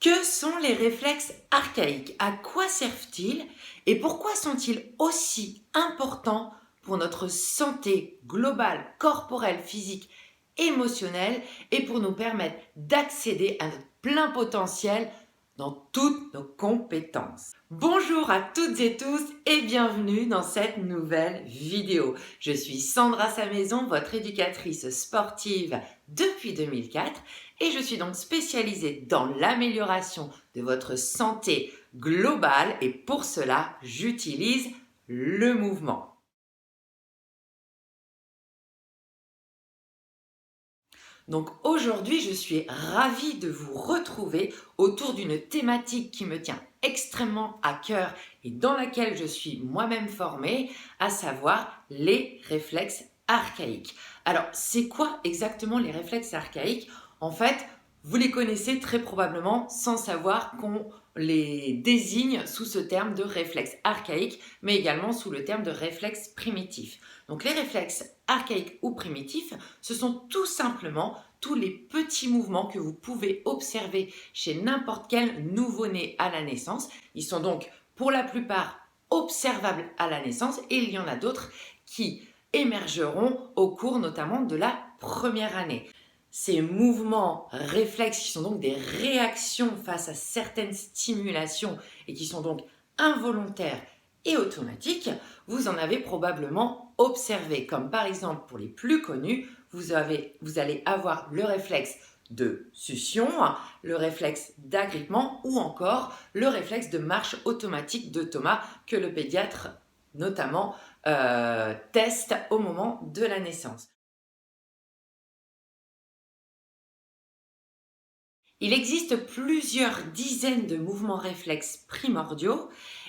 Que sont les réflexes archaïques? À quoi servent-ils et pourquoi sont-ils aussi importants pour notre santé globale, corporelle, physique, émotionnelle et pour nous permettre d'accéder à notre plein potentiel dans toutes nos compétences? Bonjour à toutes et tous et bienvenue dans cette nouvelle vidéo. Je suis Sandra Samaison, votre éducatrice sportive depuis 2004 et je suis donc spécialisée dans l'amélioration de votre santé globale et pour cela, j'utilise le mouvement. Donc aujourd'hui, je suis ravie de vous retrouver autour d'une thématique qui me tient extrêmement à cœur et dans laquelle je suis moi-même formée, à savoir les réflexes archaïques. Alors, c'est quoi exactement les réflexes archaïques? En fait, vous les connaissez très probablement sans savoir qu'on les désigne sous ce terme de réflexe archaïque, mais également sous le terme de réflexe primitif. Donc les réflexes archaïques ou primitifs, ce sont tout simplement tous les petits mouvements que vous pouvez observer chez n'importe quel nouveau-né à la naissance. Ils sont donc pour la plupart observables à la naissance et il y en a d'autres qui émergeront au cours notamment de la première année. Ces mouvements réflexes qui sont donc des réactions face à certaines stimulations et qui sont donc involontaires et automatiques, vous en avez probablement observé, comme par exemple pour les plus connus, vous allez avoir le réflexe de succion, le réflexe d'agrippement ou encore le réflexe de marche automatique de Thomas que le pédiatre notamment teste au moment de la naissance. Il existe plusieurs dizaines de mouvements réflexes primordiaux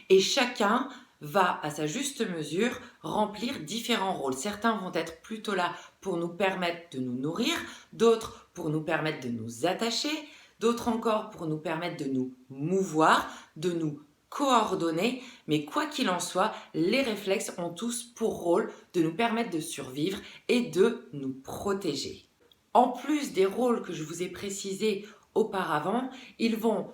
et chacun va, à sa juste mesure, remplir différents rôles. Certains vont être plutôt là pour nous permettre de nous nourrir, d'autres pour nous permettre de nous attacher, d'autres encore pour nous permettre de nous mouvoir, de nous coordonner. Mais quoi qu'il en soit, les réflexes ont tous pour rôle de nous permettre de survivre et de nous protéger. En plus des rôles que je vous ai précisés auparavant, ils vont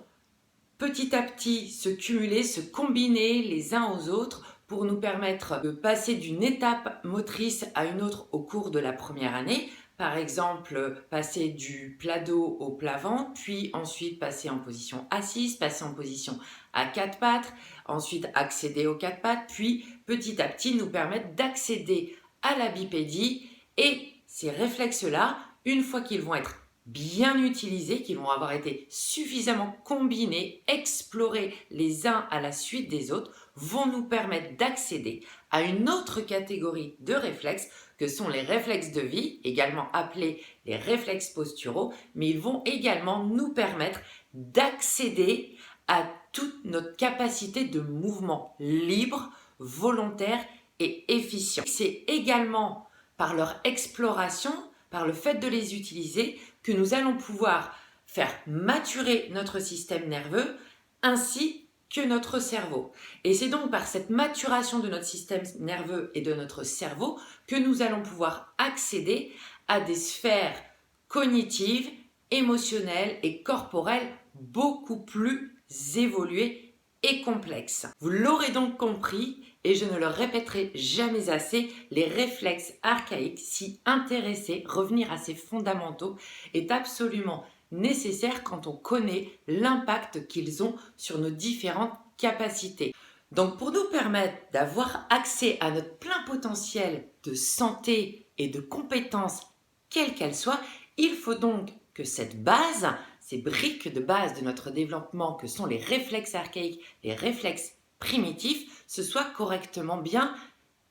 petit à petit se cumuler, se combiner les uns aux autres pour nous permettre de passer d'une étape motrice à une autre au cours de la première année. Par exemple, passer du plat dos au plat ventre, puis ensuite passer en position assise, passer en position à quatre pattes, ensuite accéder aux quatre pattes, puis petit à petit nous permettre d'accéder à la bipédie. Et ces réflexes-là, une fois qu'ils vont être bien utilisés, qui vont avoir été suffisamment combinés, explorés les uns à la suite des autres, vont nous permettre d'accéder à une autre catégorie de réflexes que sont les réflexes de vie, également appelés les réflexes posturaux, mais ils vont également nous permettre d'accéder à toute notre capacité de mouvement libre, volontaire et efficient. C'est également par leur exploration, par le fait de les utiliser, que nous allons pouvoir faire maturer notre système nerveux ainsi que notre cerveau. Et c'est donc par cette maturation de notre système nerveux et de notre cerveau que nous allons pouvoir accéder à des sphères cognitives, émotionnelles et corporelles beaucoup plus évoluées et complexes. Vous l'aurez donc compris, et je ne le répéterai jamais assez, les réflexes archaïques, s'y intéresser, revenir à ces fondamentaux, est absolument nécessaire quand on connaît l'impact qu'ils ont sur nos différentes capacités. Donc pour nous permettre d'avoir accès à notre plein potentiel de santé et de compétences, quelles qu'elles soient, il faut donc que cette base, ces briques de base de notre développement que sont les réflexes archaïques, les réflexes primitifs, se soient correctement bien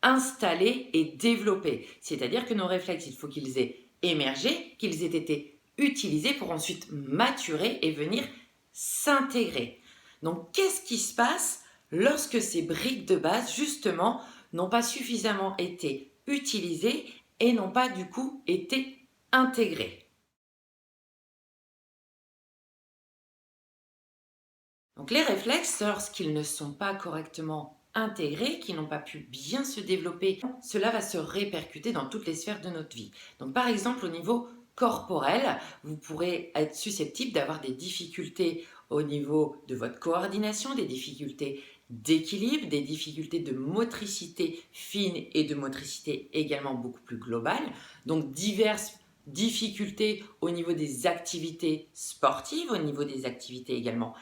installés et développés. C'est-à-dire que nos réflexes, il faut qu'ils aient émergé, qu'ils aient été utilisés pour ensuite maturer et venir s'intégrer. Donc, qu'est-ce qui se passe lorsque ces briques de base, justement, n'ont pas suffisamment été utilisées et n'ont pas, du coup, été intégrées? Donc les réflexes, lorsqu'ils ne sont pas correctement intégrés, qui n'ont pas pu bien se développer, cela va se répercuter dans toutes les sphères de notre vie. Donc par exemple au niveau corporelle, vous pourrez être susceptible d'avoir des difficultés au niveau de votre coordination, des difficultés d'équilibre, des difficultés de motricité fine et de motricité également beaucoup plus globale. Donc diverses difficultés au niveau des activités sportives, au niveau des activités également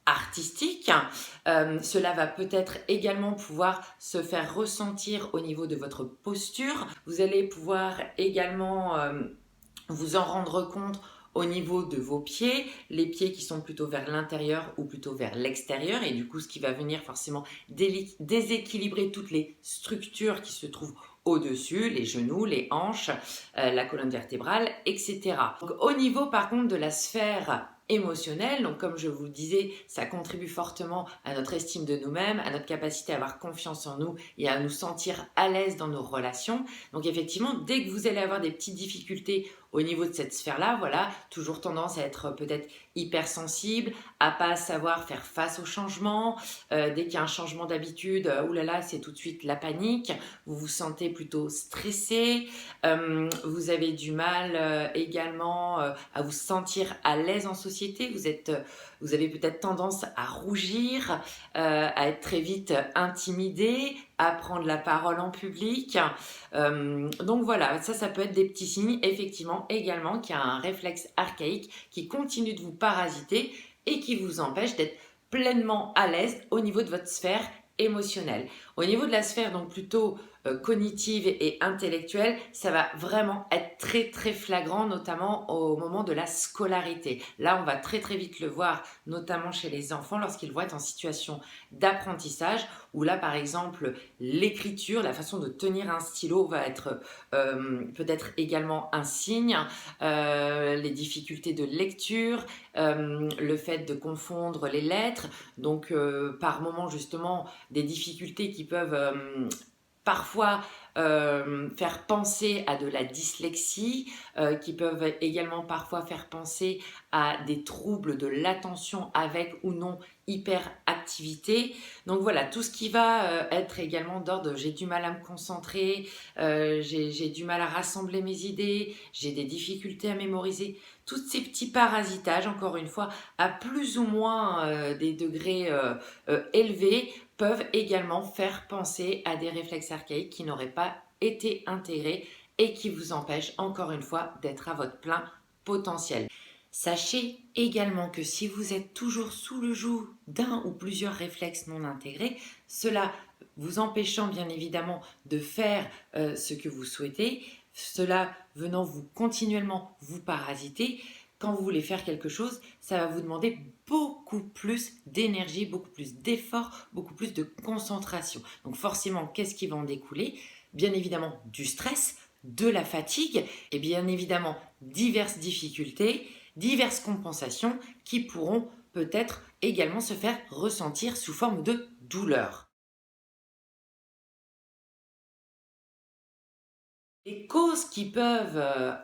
artistiques. Cela va peut-être également pouvoir se faire ressentir au niveau de votre posture. Vous allez pouvoir également vous en rendre compte au niveau de vos pieds, les pieds qui sont plutôt vers l'intérieur ou plutôt vers l'extérieur, et du coup ce qui va venir forcément déséquilibrer toutes les structures qui se trouvent au-dessus, les genoux, les hanches, la colonne vertébrale, etc. Donc, au niveau par contre de la sphère émotionnelle, donc comme je vous le disais, ça contribue fortement à notre estime de nous-mêmes, à notre capacité à avoir confiance en nous et à nous sentir à l'aise dans nos relations. Donc effectivement, dès que vous allez avoir des petites difficultés au niveau de cette sphère-là, voilà, toujours tendance à être peut-être hypersensible, à pas savoir faire face au changement. Dès qu'il y a un changement d'habitude, oulala, c'est tout de suite la panique. Vous vous sentez plutôt stressé. Vous avez du mal également à vous sentir à l'aise en société. Vous avez peut-être tendance à rougir, à être très vite intimidé, à prendre la parole en public. Donc voilà, ça peut être des petits signes, effectivement, également, qu'il y a un réflexe archaïque qui continue de vous parasiter et qui vous empêche d'être pleinement à l'aise au niveau de votre sphère émotionnelle. Au niveau de la sphère, donc plutôt cognitive et intellectuelle, ça va vraiment être très très flagrant, notamment au moment de la scolarité. Là, on va très très vite le voir, notamment chez les enfants, lorsqu'ils vont être en situation d'apprentissage, où là, par exemple, l'écriture, la façon de tenir un stylo va être peut-être également un signe, les difficultés de lecture, le fait de confondre les lettres, donc par moment justement des difficultés qui peuvent parfois faire penser à de la dyslexie, qui peuvent également parfois faire penser à des troubles de l'attention avec ou non hyperactivité. Donc voilà, tout ce qui va être également d'ordre j'ai du mal à me concentrer, j'ai du mal à rassembler mes idées, j'ai des difficultés à mémoriser. Tous ces petits parasitages, encore une fois, à plus ou moins des degrés élevés, peuvent également faire penser à des réflexes archaïques qui n'auraient pas été intégrés et qui vous empêchent, encore une fois, d'être à votre plein potentiel. Sachez également que si vous êtes toujours sous le joug d'un ou plusieurs réflexes non intégrés, cela vous empêchant bien évidemment de faire ce que vous souhaitez, cela venant vous continuellement vous parasiter, quand vous voulez faire quelque chose, ça va vous demander beaucoup plus d'énergie, beaucoup plus d'effort, beaucoup plus de concentration. Donc forcément, qu'est-ce qui va en découler? Bien évidemment du stress, de la fatigue et bien évidemment diverses difficultés, diverses compensations qui pourront peut-être également se faire ressentir sous forme de douleur. Les causes qui peuvent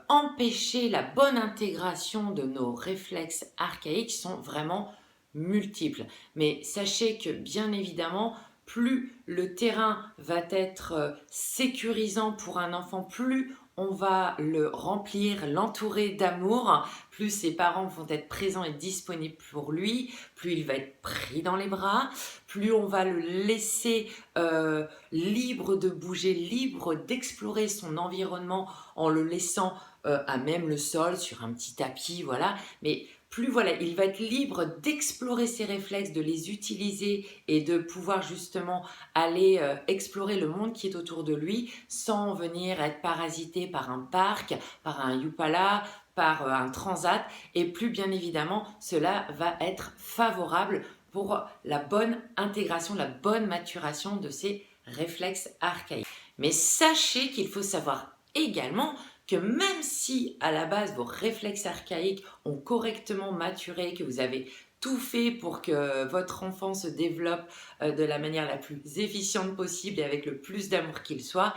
empêcher la bonne intégration de nos réflexes archaïques sont vraiment multiples. Mais sachez que bien évidemment, plus le terrain va être sécurisant pour un enfant, plus on va le remplir, l'entourer d'amour, plus ses parents vont être présents et disponibles pour lui, plus il va être pris dans les bras, plus on va le laisser libre de bouger, libre d'explorer son environnement en le laissant à même le sol, sur un petit tapis, voilà. Mais plus voilà, il va être libre d'explorer ses réflexes, de les utiliser et de pouvoir justement aller explorer le monde qui est autour de lui sans venir être parasité par un parc, par un Yupala, par un transat. Et plus bien évidemment, cela va être favorable pour la bonne intégration, la bonne maturation de ces réflexes archaïques. Mais sachez qu'il faut savoir également que même si à la base vos réflexes archaïques ont correctement maturé, que vous avez tout fait pour que votre enfant se développe de la manière la plus efficiente possible et avec le plus d'amour qu'il soit,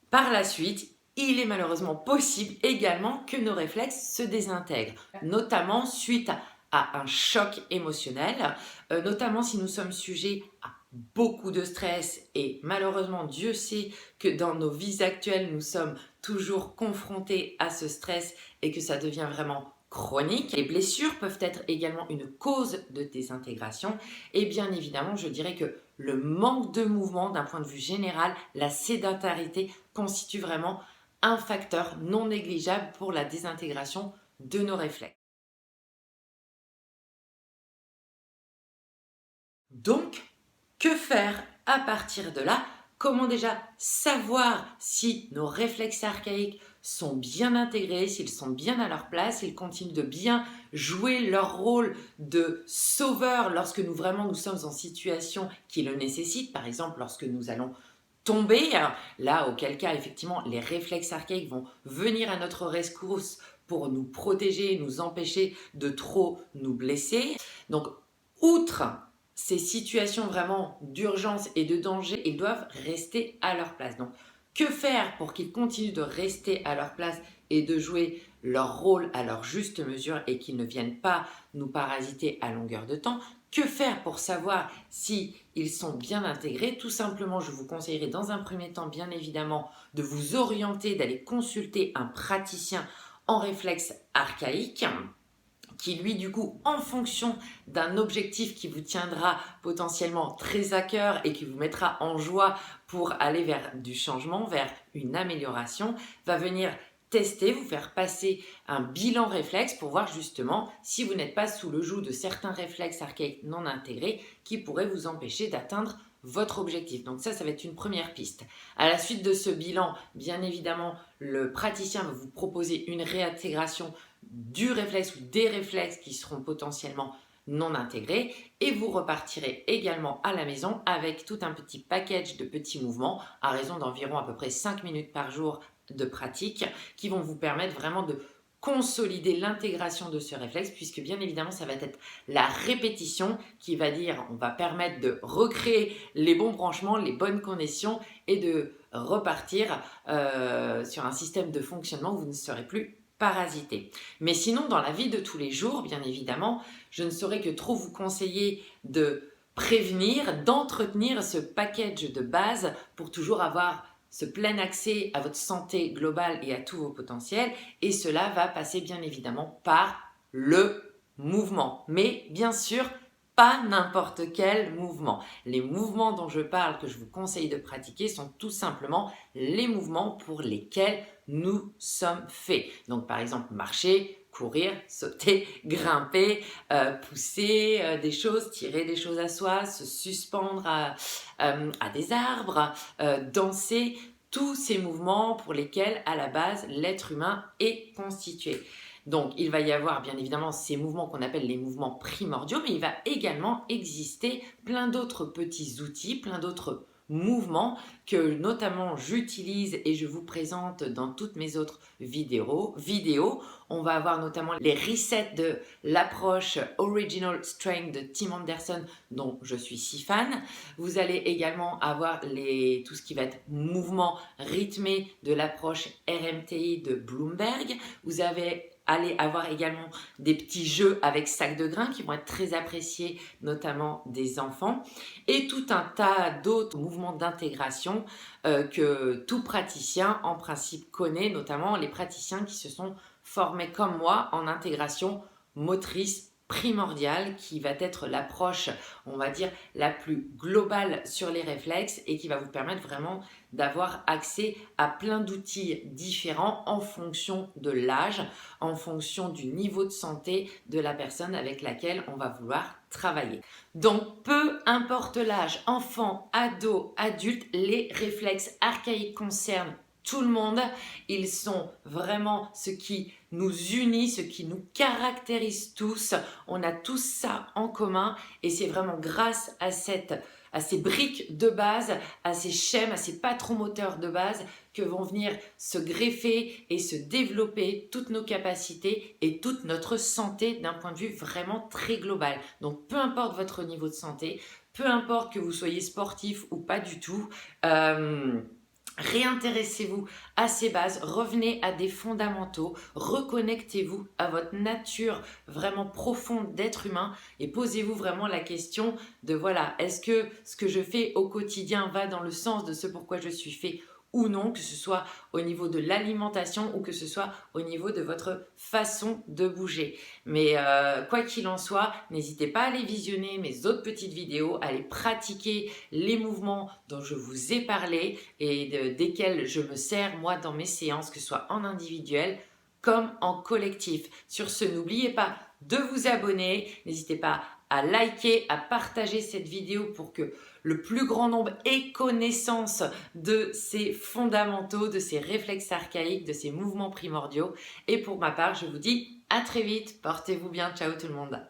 par la suite, il est malheureusement possible également que nos réflexes se désintègrent, notamment suite à un choc émotionnel, notamment si nous sommes sujets à beaucoup de stress et malheureusement Dieu sait que dans nos vies actuelles nous sommes toujours confronté à ce stress et que ça devient vraiment chronique. Les blessures peuvent être également une cause de désintégration et bien évidemment, je dirais que le manque de mouvement d'un point de vue général, la sédentarité constitue vraiment un facteur non négligeable pour la désintégration de nos réflexes. Donc, que faire à partir de là? Comment déjà savoir si nos réflexes archaïques sont bien intégrés, s'ils sont bien à leur place, s'ils continuent de bien jouer leur rôle de sauveur lorsque nous sommes en situation qui le nécessite, par exemple lorsque nous allons tomber, là auquel cas effectivement les réflexes archaïques vont venir à notre rescousse pour nous protéger, nous empêcher de trop nous blesser. Donc, outre ces situations vraiment d'urgence et de danger, ils doivent rester à leur place. Donc, que faire pour qu'ils continuent de rester à leur place et de jouer leur rôle à leur juste mesure et qu'ils ne viennent pas nous parasiter à longueur de temps? Que faire pour savoir si ils sont bien intégrés? Tout simplement, je vous conseillerais dans un premier temps, bien évidemment, de vous orienter, d'aller consulter un praticien en réflexe archaïque qui lui du coup en fonction d'un objectif qui vous tiendra potentiellement très à cœur et qui vous mettra en joie pour aller vers du changement, vers une amélioration, va venir tester, vous faire passer un bilan réflexe pour voir justement si vous n'êtes pas sous le joug de certains réflexes archaïques non intégrés qui pourraient vous empêcher d'atteindre votre objectif. Donc ça va être une première piste. À la suite de ce bilan, bien évidemment, le praticien va vous proposer une réintégration du réflexe ou des réflexes qui seront potentiellement non intégrés et vous repartirez également à la maison avec tout un petit package de petits mouvements à raison d'environ à peu près 5 minutes par jour de pratique qui vont vous permettre vraiment de consolider l'intégration de ce réflexe puisque bien évidemment ça va être la répétition qui va dire on va permettre de recréer les bons branchements, les bonnes connexions et de repartir sur un système de fonctionnement où vous ne serez plus parasité. Mais sinon, dans la vie de tous les jours, bien évidemment, je ne saurais que trop vous conseiller de prévenir, d'entretenir ce package de base pour toujours avoir ce plein accès à votre santé globale et à tous vos potentiels. Et cela va passer bien évidemment par le mouvement. Mais bien sûr, pas n'importe quel mouvement. Les mouvements dont je parle, que je vous conseille de pratiquer, sont tout simplement les mouvements pour lesquels nous sommes faits. Donc par exemple, marcher, courir, sauter, grimper, pousser des choses, tirer des choses à soi, se suspendre à des arbres, danser, tous ces mouvements pour lesquels à la base l'être humain est constitué. Donc, il va y avoir bien évidemment ces mouvements qu'on appelle les mouvements primordiaux, mais il va également exister plein d'autres petits outils, plein d'autres mouvements que notamment j'utilise et je vous présente dans toutes mes autres vidéos. On va avoir notamment les resets de l'approche Original Strength de Tim Anderson dont je suis si fan. Vous allez également avoir tout ce qui va être mouvement rythmé de l'approche RMTI de Bloomberg. Vous allez avoir également des petits jeux avec sac de grains qui vont être très appréciés, notamment des enfants, et tout un tas d'autres mouvements d'intégration que tout praticien en principe connaît, notamment les praticiens qui se sont formés comme moi en intégration motrice primordiale qui va être l'approche, on va dire, la plus globale sur les réflexes et qui va vous permettre vraiment d'avoir accès à plein d'outils différents en fonction de l'âge, en fonction du niveau de santé de la personne avec laquelle on va vouloir travailler. Donc, peu importe l'âge, enfant, ado, adulte, les réflexes archaïques concernent tout le monde. Ils sont vraiment ce qui nous unit, ce qui nous caractérise tous. On a tous ça en commun et c'est vraiment grâce à ces briques de base, à ces schèmes, à ces patrons moteurs de base que vont venir se greffer et se développer toutes nos capacités et toute notre santé d'un point de vue vraiment très global. Donc peu importe votre niveau de santé, peu importe que vous soyez sportif ou pas du tout, réintéressez-vous à ces bases, revenez à des fondamentaux, reconnectez-vous à votre nature vraiment profonde d'être humain et posez-vous vraiment la question de voilà, est-ce que ce que je fais au quotidien va dans le sens de ce pourquoi je suis fait ou non, que ce soit au niveau de l'alimentation ou que ce soit au niveau de votre façon de bouger. Mais quoi qu'il en soit, n'hésitez pas à aller visionner mes autres petites vidéos, à aller pratiquer les mouvements dont je vous ai parlé et desquels je me sers moi dans mes séances, que ce soit en individuel comme en collectif. Sur ce, n'oubliez pas de vous abonner, n'hésitez pas à liker, à partager cette vidéo pour que le plus grand nombre ait connaissance de ces fondamentaux, de ces réflexes archaïques, de ces mouvements primordiaux. Et pour ma part, je vous dis à très vite, portez-vous bien, ciao tout le monde.